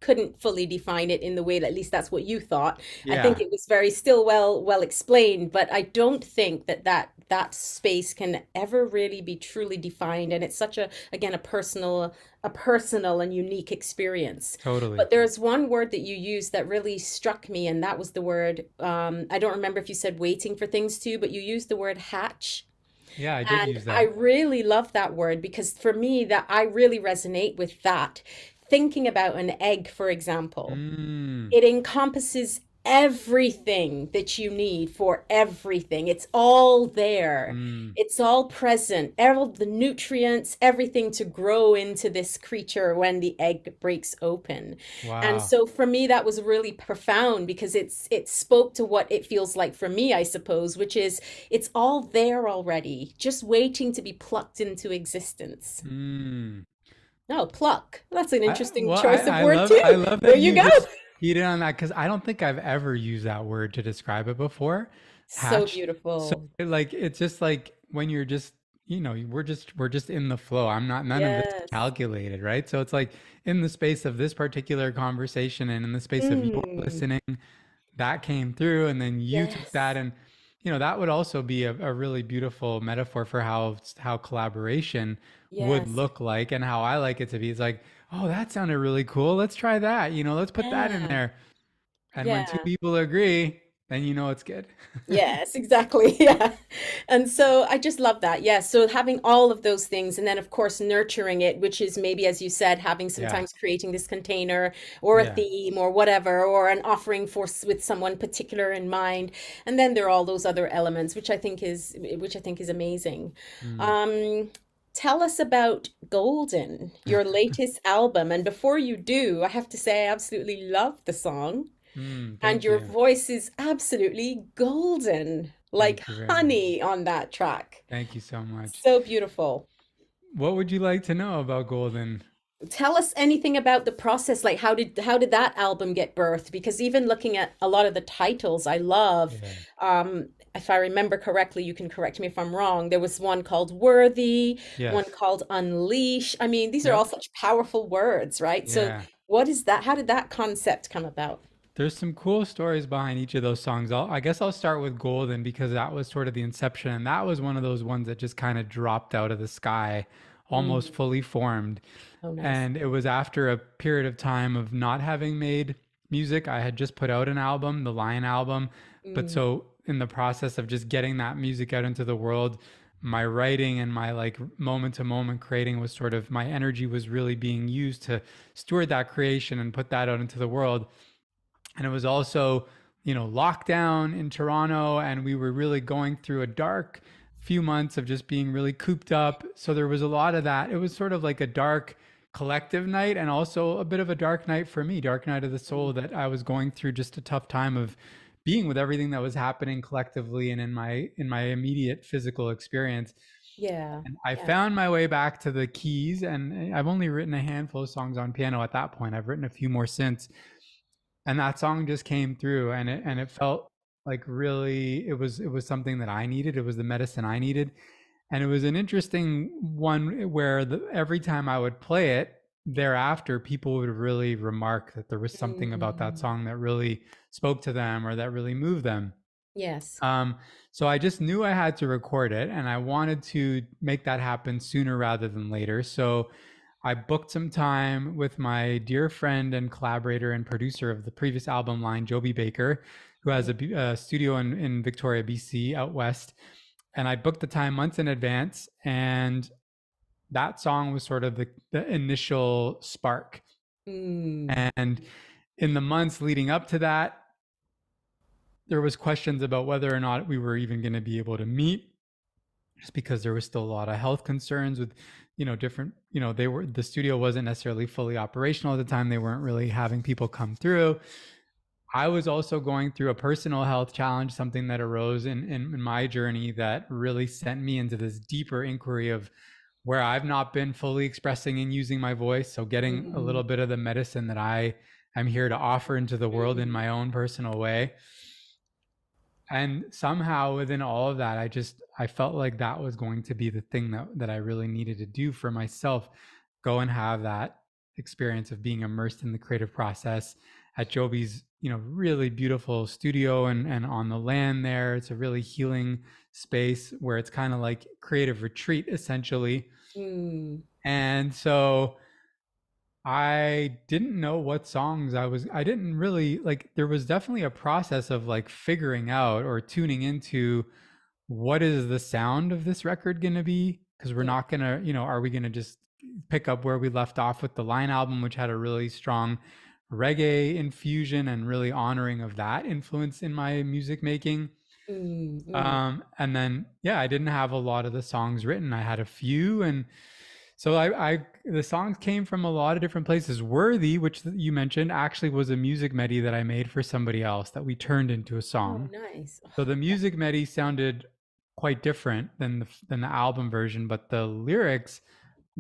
couldn't fully define it in the way that at least that's what you thought. I think Yeah. it was very still well explained, but I don't think that space can ever really be truly defined. And it's such a again a personal and unique experience. Totally. But there's one word that you used that really struck me, and that was the word I don't remember if you said waiting for things to, but you used the word hatch. Yeah, I did And use I that. really love that word because for me that I really resonate with that. Thinking about an egg, for example, Mm, it encompasses everything that you need for everything. It's all there. mm, It's all present. All the nutrients, everything to grow into this creature when the egg breaks open. And wow. so for me that was really profound because it spoke to what it feels like for me, I suppose, which is it's all there already, just waiting to be plucked into existence. Mm. Oh, pluck. That's an interesting Well, choice of word I too. love There that you you go. just hit it on that because I don't think I've ever used that word to describe it before. So Hatched. So beautiful. like it's just like when you're just, we're just in the flow. I'm not none of this Yes. calculated, right? So it's like in the space of this particular conversation and in the space of your Mm, listening, that came through, and then you took that, yes. and that would also be a really beautiful metaphor for how collaboration would Yes. look like, and how I like it to be. It's like, oh, that sounded really cool, let's try that, let's put that in Yeah. there. And when two Yeah. people agree, then it's good. Yes, exactly. Yeah. And so I just love that. Yeah. So having all of those things and then of course nurturing it, which is maybe as you said, having Yeah, sometimes creating this container or a yeah, theme or whatever, or an offering for with someone particular in mind. And then there are all those other elements, which I think is amazing. mm, Um, Tell us about Golden, your latest album. And before you do, I have to say I absolutely love the song. And thank your you, voice is absolutely golden, like thank you very much, honey on that track. thank you so much. So beautiful. What would you like to know about Golden? Tell us anything about the process. Like how did that album get birthed? Because even looking at a lot of the titles, I love. Yeah, If I remember correctly, you can correct me if I'm wrong. There was one called Worthy, one yes, called Unleash. I mean, these are all yep, such powerful words, right? So, yeah. what is that? How did that concept come about? There's some cool stories behind each of those songs. I guess I'll start with Golden because that was sort of the inception. And that was one of those ones that just kind of dropped out of the sky, almost Mm, fully formed. oh, nice. And it was after a period of time of not having made music. I had just put out an album, the Lion album. But Mm, so in the process of just getting that music out into the world, my writing and my like moment to moment creating was sort of my energy was really being used to steward that creation and put that out into the world. And it was also, lockdown in Toronto, and we were really going through a dark few months of just being really cooped up. So there was a lot of that. It was sort of like a dark collective night, and also a bit of a dark night for me, dark night of the soul, mm, that I was going through just a tough time of being with everything that was happening collectively and in my immediate physical experience. yeah, And I yeah. found my way back to the keys, and I've only written a handful of songs on piano at that point. I've written a few more since, and that song just came through, and it felt like really it was something that I needed. It was the medicine I needed. And it was an interesting one where every time I would play it thereafter, people would really remark that there was something about that Mm, song that really spoke to them or that really moved them. yes. um, so I just knew I had to record it, and I wanted to make that happen sooner rather than later. So I booked some time with my dear friend and collaborator and producer of the previous album line, Joby Baker, who has a studio in Victoria, BC, out west. And I booked the time months in advance, and that song was sort of the initial spark. Mm, And in the months leading up to that, there was questions about whether or not we were even going to be able to meet, just because there was still a lot of health concerns with different, the studio wasn't necessarily fully operational at the time. They weren't really having people come through. I was also going through a personal health challenge, something that arose in my journey that really sent me into this deeper inquiry of where I've not been fully expressing and using my voice. So getting a mm, little bit of the medicine that I am here to offer into the world in mm, my own personal way. And somehow within all of that, I felt like that was going to be the thing that I really needed to do for myself. Go and have that experience of being immersed in the creative process at Joby's, really beautiful studio, and on the land there. It's a really healing space where it's kind of like creative retreat essentially. mm. And so I didn't know what songs I didn't really like. There was definitely a process of like figuring out or tuning into what is the sound of this record going to be, because we're Yeah. not going to, are we going to just pick up where we left off with the Line album, which had a really strong reggae infusion and really honoring of that influence in my music making. Mm, mm, And then, yeah, I didn't have a lot of the songs written. I had a few, and so the songs came from a lot of different places. Worthy, which you mentioned, actually was a music medley that I made for somebody else that we turned into a oh, song. nice. Oh, So the yeah. music medley sounded quite different than the album version, but the lyrics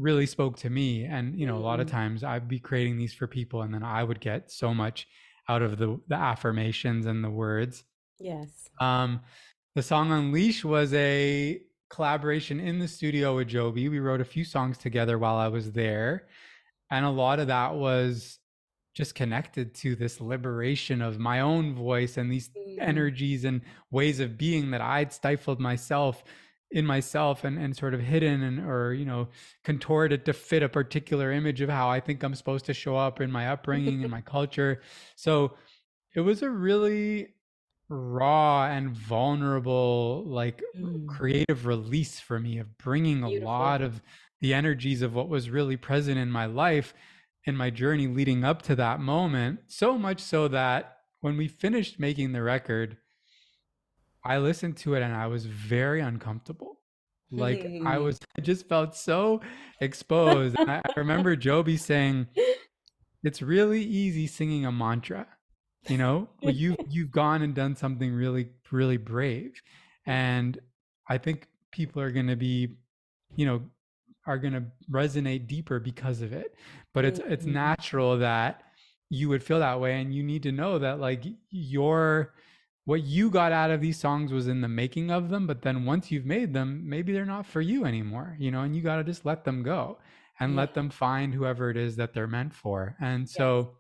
really spoke to me. And, a lot of Mm. times I'd be creating these for people, and then I would get so much out of the affirmations and the words. Yes. Um, the song Unleash was a collaboration in the studio with Joby. We wrote a few songs together while I was there. And a lot of that was just connected to this liberation of my own voice and these Mm. energies and ways of being that I'd stifled myself in myself, and sort of hidden, and or contorted to fit a particular image of how I think I'm supposed to show up in my upbringing and my culture. So it was a really raw and vulnerable, like, Mm. creative release for me, of bringing a Beautiful. lot of the energies of what was really present in my life, in my journey leading up to that moment. So much so that when we finished making the record, I listened to it and I was very uncomfortable. Like, I just felt so exposed. And I remember Joby saying, it's really easy singing a mantra. Well, you've gone and done something really, really brave. And I think people are going to be, you know, are going to resonate deeper because of it. But it's Mm. natural that you would feel that way, and you need to know that, like, your what you got out of these songs was in the making of them, but then once you've made them, maybe they're not for you anymore, and you got to just let them go and Yeah. let them find whoever it is that they're meant for. And Yes. so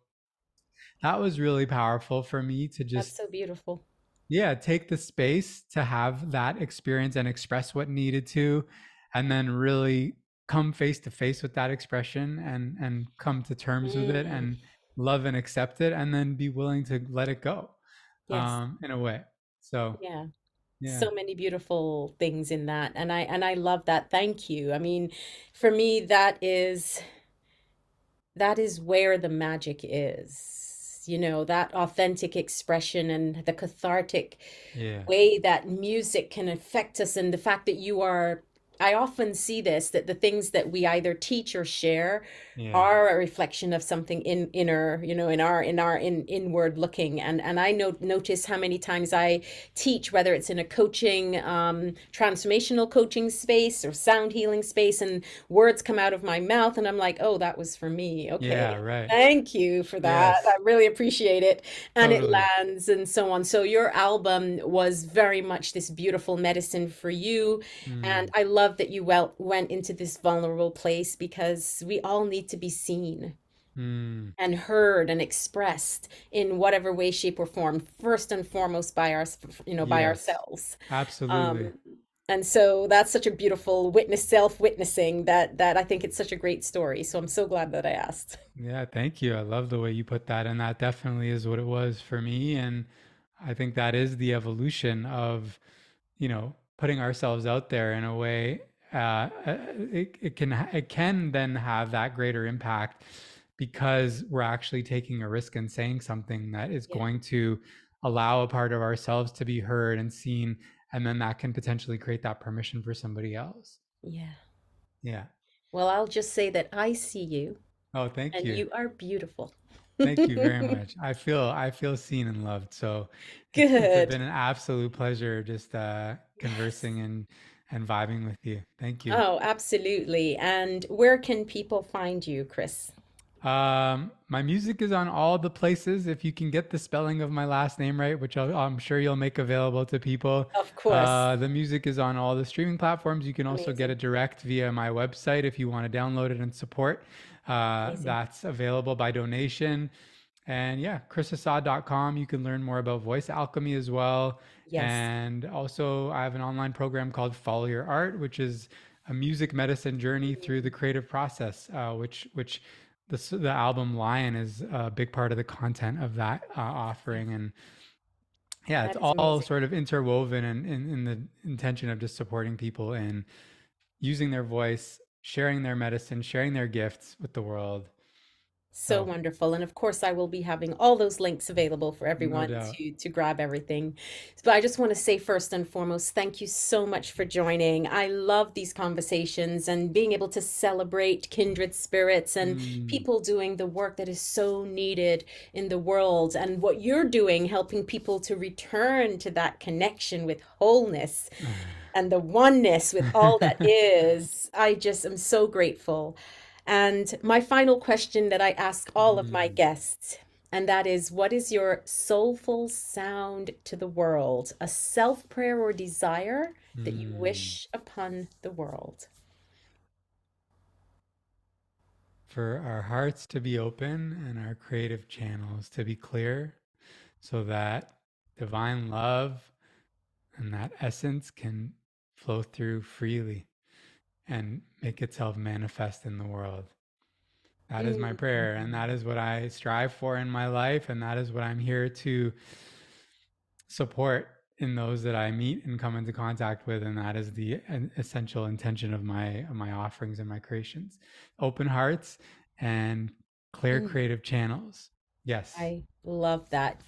that was really powerful for me to That's just, so beautiful. yeah, take the space to have that experience and express what needed to, and then really come face to face with that expression, and come to terms with it, Mm. and love and accept it, and then be willing to let it go, Yes. in a way. So Yeah. yeah. So many beautiful things in that. And I love that. Thank you. I mean, for me, that is where the magic is. That authentic expression and the cathartic Yeah. way that music can affect us, and the fact that I often see this, that the things that we either teach or share Yeah. are a reflection of something inner, in inward looking. And I notice how many times I teach, whether it's in a coaching, transformational coaching space or sound healing space, and words come out of my mouth and I'm like, oh, that was for me. Yeah, Okay. right. Thank you for that. I Yes, really appreciate it. And it totally. lands and so on. So your album was very much this beautiful medicine for you. And Mm, I love that you went into this vulnerable place, because we all need to be seen mm, and heard and expressed in whatever way, shape, or form, first and foremost by yes, ourselves. absolutely. Um, and so that's such a beautiful self-witnessing, that I think it's such a great story. So I'm so glad that I asked. Yeah, thank you. I love the way you put that. And that definitely is what it was for me. And I think that is the evolution of, putting ourselves out there in a way. It can then have that greater impact, because we're actually taking a risk and saying something that is Yeah. going to allow a part of ourselves to be heard and seen. And then that can potentially create that permission for somebody else. Yeah. Yeah. Well, I'll just say that I see you Oh, thank and you. you are beautiful. Thank you very much. I feel seen and loved. So it's Good. been an absolute pleasure just Yes. conversing and vibing with you. Thank you. Oh, absolutely. And where can people find you, Chris? My music is on all the places. If you can get the spelling of my last name right, which I'm sure you'll make available to people. Of course. The music is on all the streaming platforms. You can also get Amazing. it direct via my website if you want to download it and support. Amazing. That's available by donation. And yeah, chrisassaad.com. You can learn more about voice alchemy as well. Yes. And also, I have an online program called Follow Your Art, which is a music medicine journey through the Mm. creative process, which the album Lion is a big part of the content of that Yes. offering. And yeah, it's That is all amazing. sort of interwoven in the intention of just supporting people in using their voice, sharing their medicine, sharing their gifts with the world. So So, wonderful. And of course, I will be having all those links available for no everyone doubt. to grab everything. But I just want to say first and foremost, thank you so much for joining. I love these conversations and being able to celebrate kindred spirits and Mm. people doing the work that is so needed in the world, and what you're doing, helping people to return to that connection with wholeness. and the oneness with all that is. I just am so grateful. And my final question that I ask all of my Mm, guests, and that is, what is your soulful sound to the world? A self prayer or desire that you mm. wish upon the world? For our hearts to be open and our creative channels to be clear so that divine love and that essence can flow through freely and make itself manifest in the world. That is my Mm, prayer, and that is what I strive for in my life, and that is what I'm here to support in those that I meet and come into contact with, and that is the essential intention of my offerings and my creations. Open hearts and clear mm. creative channels. Yes. I love that.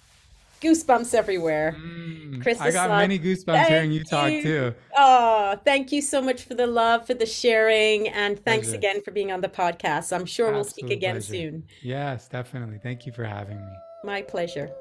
Goosebumps everywhere. Chris I got Assaad, many goosebumps thank hearing you talk you. too. Oh, thank you so much for the love, for the sharing, and thanks Pleasure. again for being on the podcast. I'm sure we'll speak Absolute again pleasure. soon. Yes, definitely. Thank you for having me. My pleasure.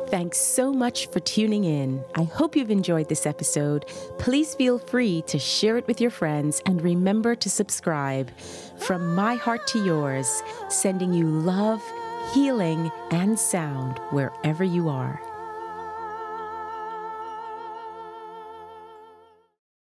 Thanks so much for tuning in. I hope you've enjoyed this episode. Please feel free to share it with your friends and remember to subscribe. From my heart to yours, sending you love, healing, and sound wherever you are.